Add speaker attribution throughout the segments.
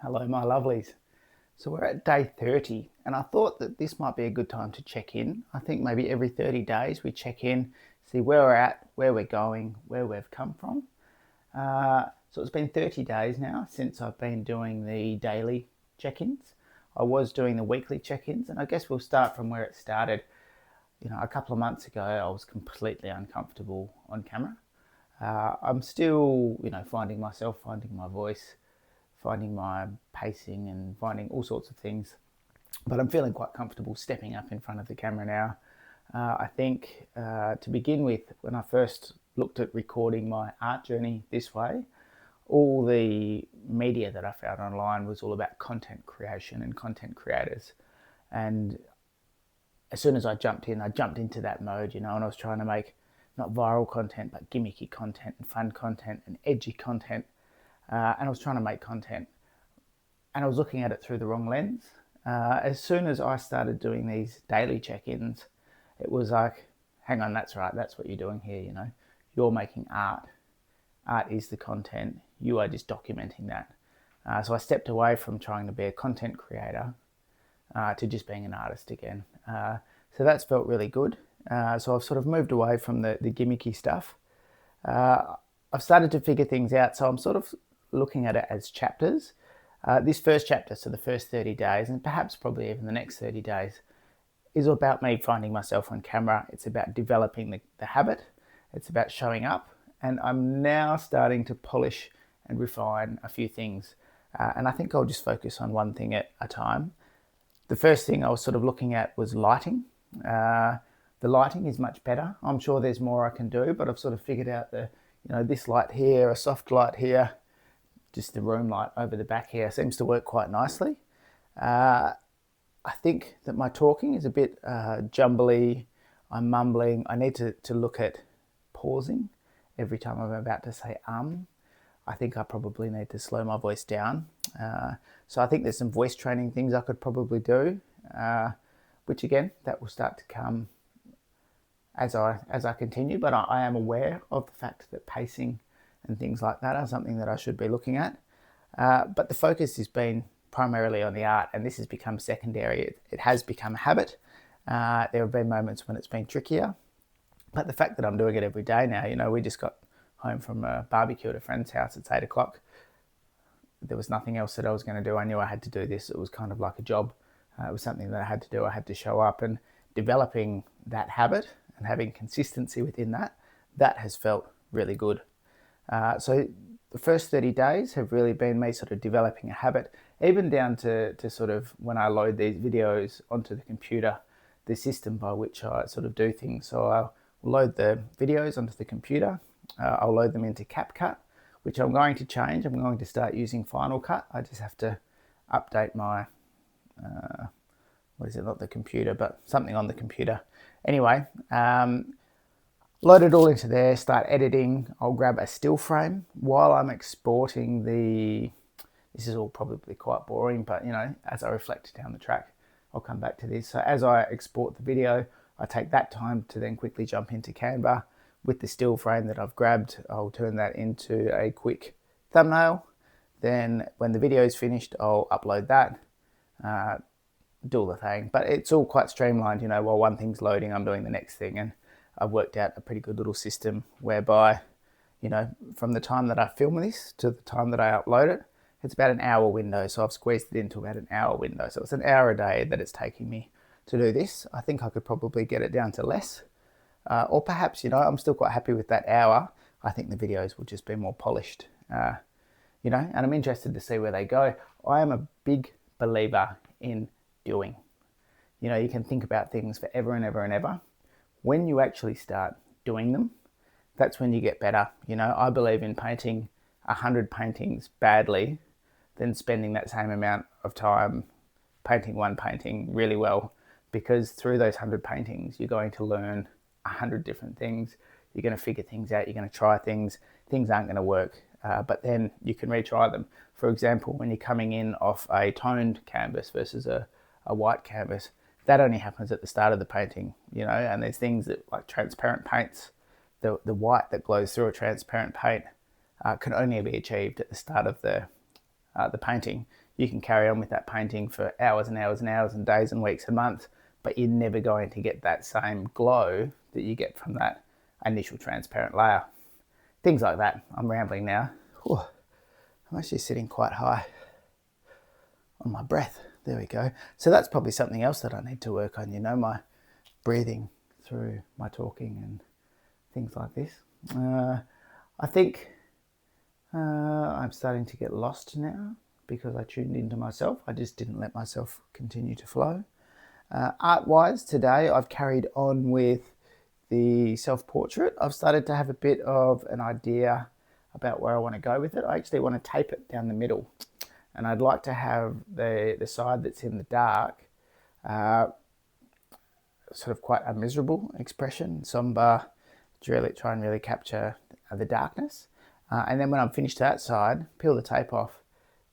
Speaker 1: Hello, my lovelies. So we're at day 30, and I thought that this might be a good time to check in. I think maybe every 30 days we check in, see where we're at, where we're going, where we've come from. So it's been 30 days now since I've been doing the daily check-ins. I was doing the weekly check-ins, and I guess we'll start from where it started. A couple of months ago, I was completely uncomfortable on camera. I'm still, finding myself, finding my voice, finding my pacing and finding all sorts of things. But I'm feeling quite comfortable stepping up in front of the camera now. I think to begin with, when I first looked at recording my art journey this way, all the media that I found online was all about content creation and content creators. And as soon as I jumped into that mode, and I was trying to make not viral content, but gimmicky content and fun content and edgy content. And I was trying to make content, and I was looking at it through the wrong lens. As soon as I started doing these daily check-ins, it was like, hang on, that's right, that's what you're doing here, You're making art. Art is the content. You are just documenting that. So I stepped away from trying to be a content creator to just being an artist again. So that's felt really good. So I've sort of moved away from the gimmicky stuff. I've started to figure things out, so I'm sort of looking at it as chapters. This first chapter, so the first 30 days, and perhaps probably even the next 30 days, is about me finding myself on camera. It's about developing the habit. It's about showing up. And I'm now starting to polish and refine a few things. And I think I'll just focus on one thing at a time. The first thing I was sort of looking at was lighting. The lighting is much better. I'm sure there's more I can do, but I've sort of figured out this light here, a soft light here, just the room light over the back here seems to work quite nicely. I think that my talking is a bit jumbly. I'm mumbling. I need to look at pausing every time I'm about to say I think I probably need to slow my voice down. So I think there's some voice training things I could probably do, which again, that will start to come as I continue, but I am aware of the fact that pacing and things like that are something that I should be looking at. But the focus has been primarily on the art, and this has become secondary. It has become a habit. There have been moments when it's been trickier, but the fact that I'm doing it every day now, we just got home from a barbecue at a friend's house at 8 o'clock. There was nothing else that I was going to do. I knew I had to do this. It was kind of like a job. It was something that I had to do. I had to show up, and developing that habit and having consistency within that has felt really good. So the first 30 days have really been me sort of developing a habit, even down to sort of when I load these videos onto the computer, the system by which I sort of do things. So I'll load the videos onto the computer. I'll load them into CapCut, which I'm going to change. I'm going to start using Final Cut. I just have to update my, not the computer, but something on the computer. Anyway, load it all into there, start editing. I'll grab a still frame while I'm exporting this is all probably quite boring, but as I reflect down the track, I'll come back to this. So as I export the video, I take that time to then quickly jump into Canva. With the still frame that I've grabbed, I'll turn that into a quick thumbnail. Then when the video is finished, I'll upload that, do all the thing. But it's all quite streamlined, while one thing's loading, I'm doing the next thing. And I've worked out a pretty good little system whereby, from the time that I film this to the time that I upload it, it's about an hour window. So I've squeezed it into about an hour window. So it's an hour a day that it's taking me to do this. I think I could probably get it down to less. Or perhaps, I'm still quite happy with that hour. I think the videos will just be more polished, and I'm interested to see where they go. I am a big believer in doing. You can think about things forever and ever and ever. When you actually start doing them, that's when you get better. I believe in painting 100 paintings badly than spending that same amount of time painting one painting really well, because through those 100 paintings, you're going to learn 100 different things. You're going to figure things out. You're going to try things. Things aren't going to work, but then you can retry them. For example, when you're coming in off a toned canvas versus a white canvas, that only happens at the start of the painting, and there's things that, like transparent paints, the white that glows through a transparent paint can only be achieved at the start of the painting. you can carry on with that painting for hours and hours and hours and days and weeks and months, but you're never going to get that same glow that you get from that initial transparent layer. Things like that. I'm rambling now. Whew. I'm actually sitting quite high on my breath. There we go. So that's probably something else that I need to work on, my breathing through my talking and things like this. I think I'm starting to get lost now because I tuned into myself. I just didn't let myself continue to flow. Art-wise, today I've carried on with the self-portrait. I've started to have a bit of an idea about where I want to go with it. I actually want to tape it down the middle, and I'd like to have the side that's in the dark sort of quite a miserable expression, somber, to really try and really capture the darkness. And then when I'm finished that side, peel the tape off,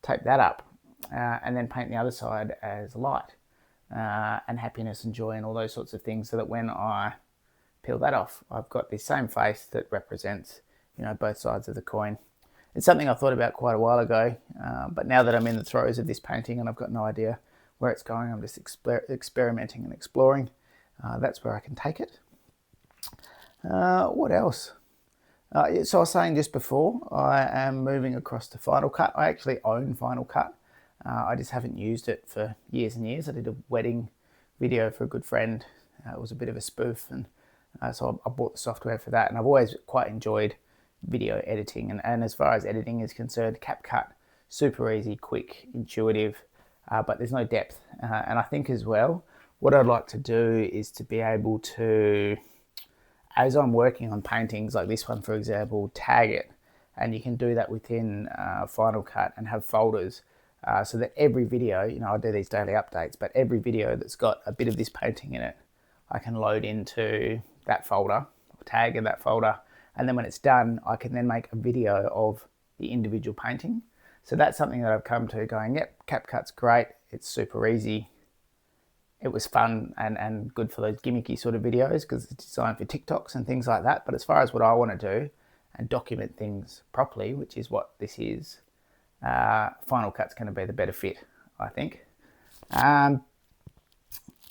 Speaker 1: tape that up, and then paint the other side as light and happiness and joy and all those sorts of things, so that when I peel that off, I've got this same face that represents, both sides of the coin. It's something I thought about quite a while ago, but now that I'm in the throes of this painting and I've got no idea where it's going, I'm just experimenting and exploring. That's where I can take it. What else? So I was saying just before, I am moving across to Final Cut. I actually own Final Cut. I just haven't used it for years and years. I did a wedding video for a good friend. It was a bit of a spoof, and so I bought the software for that. And I've always quite enjoyed video editing. And as far as editing is concerned, CapCut, super easy, quick, intuitive, but there's no depth. And I think as well, what I'd like to do is to be able to, as I'm working on paintings like this one, for example, tag it. And you can do that within Final Cut and have folders so that every video, I do these daily updates, but every video that's got a bit of this painting in it, I can load into that folder, or tag in that folder. And then when it's done, I can then make a video of the individual painting. So that's something that I've come to going, yep, CapCut's great. It's super easy. It was fun and good for those gimmicky sort of videos because it's designed for TikToks and things like that. But as far as what I want to do and document things properly, which is what this is, Final Cut's going to be the better fit, I think.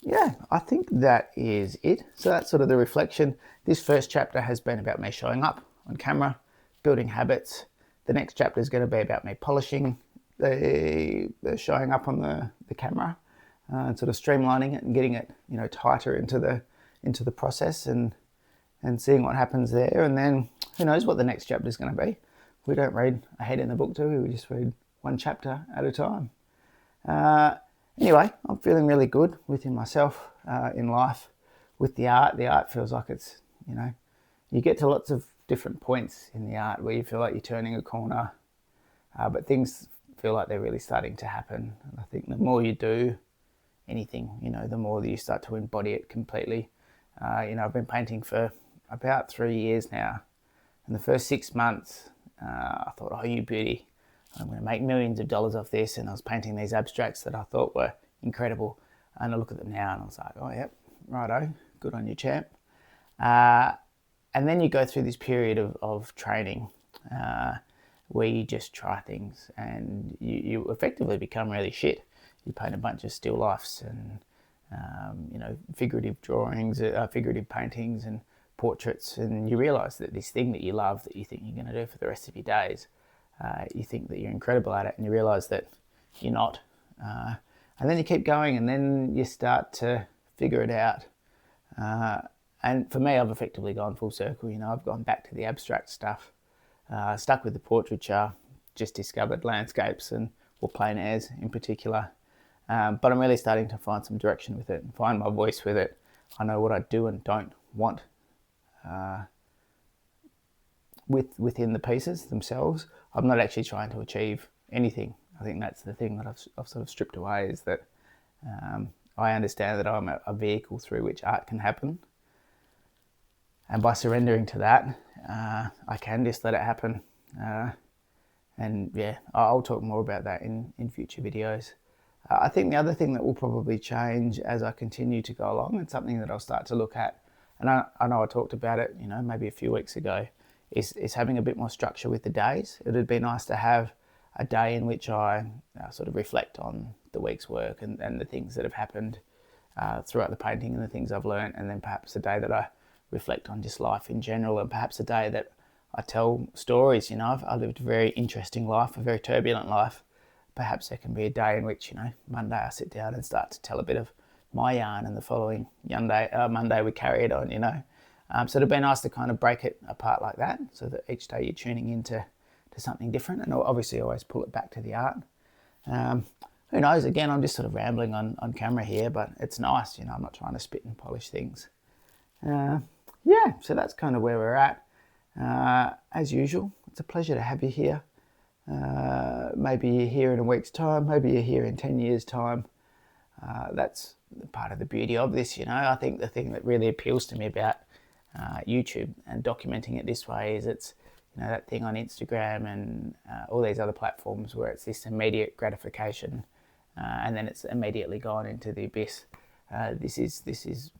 Speaker 1: Yeah, I think that is it. So that's sort of the reflection. This first chapter has been about me showing up on camera, building habits. The next chapter is going to be about me polishing the showing up on the camera. And sort of streamlining it and getting it, tighter into the process and seeing what happens there. And then who knows what the next chapter is going to be. We don't read ahead in the book, do we? We just read one chapter at a time. Anyway, I'm feeling really good within myself, in life, with the art. The art feels like it's, you get to lots of different points in the art where you feel like you're turning a corner, but things feel like they're really starting to happen. And I think the more you do anything, the more that you start to embody it completely. I've been painting for about 3 years now. In the first 6 months, I thought, oh, you beauty, I'm going to make millions of dollars off this. And I was painting these abstracts that I thought were incredible. And I look at them now and I was like, oh, yep, righto, good on you, champ. And then you go through this period of training where you just try things and you effectively become really shit. You paint a bunch of still lifes and, figurative drawings, figurative paintings and portraits, and you realise that this thing that you love, that you think you're going to do for the rest of your days, you think that you're incredible at it, and you realise that you're not. And then you keep going, and then you start to figure it out. And for me, I've effectively gone full circle. I've gone back to the abstract stuff, stuck with the portraiture, just discovered landscapes or plein airs in particular. But I'm really starting to find some direction with it and find my voice with it. I know what I do and don't want within the pieces themselves. I'm not actually trying to achieve anything. I think that's the thing that I've sort of stripped away, is that I understand that I'm a vehicle through which art can happen. And by surrendering to that, I can just let it happen. And yeah, I'll talk more about that in future videos. I think the other thing that will probably change as I continue to go along, and something that I'll start to look at, and I know I talked about it, maybe a few weeks ago, is having a bit more structure with the days. It would be nice to have a day in which I sort of reflect on the week's work and the things that have happened throughout the painting and the things I've learned, and then perhaps a day that I reflect on just life in general, and perhaps a day that I tell stories. You know, I've lived a very interesting life, a very turbulent life. Perhaps there can be a day in which, you know, Monday I sit down and start to tell a bit of my yarn, and the following Monday we carry it on, you know. So it'd be nice to kind of break it apart like that, so that each day you're tuning into something different, and obviously always pull it back to the art. Who knows, again, I'm just sort of rambling on camera here, but it's nice, you know, I'm not trying to spit and polish things. Yeah, so that's kind of where we're at. As usual, it's a pleasure to have you here. Maybe you're here in a week's time, maybe you're here in 10 years' time. That's part of the beauty of this, you know. I think the thing that really appeals to me about YouTube and documenting it this way is it's, you know, that thing on Instagram and all these other platforms where it's this immediate gratification and then it's immediately gone into the abyss. This is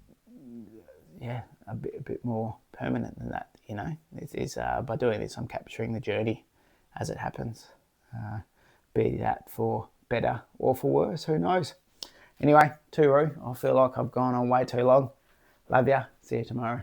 Speaker 1: yeah, a bit more permanent than that, you know. This is by doing this, I'm capturing the journey as it happens, be that for better or for worse, who knows. Anyway, Tooroo, I feel like I've gone on way too long. Love ya. See you tomorrow.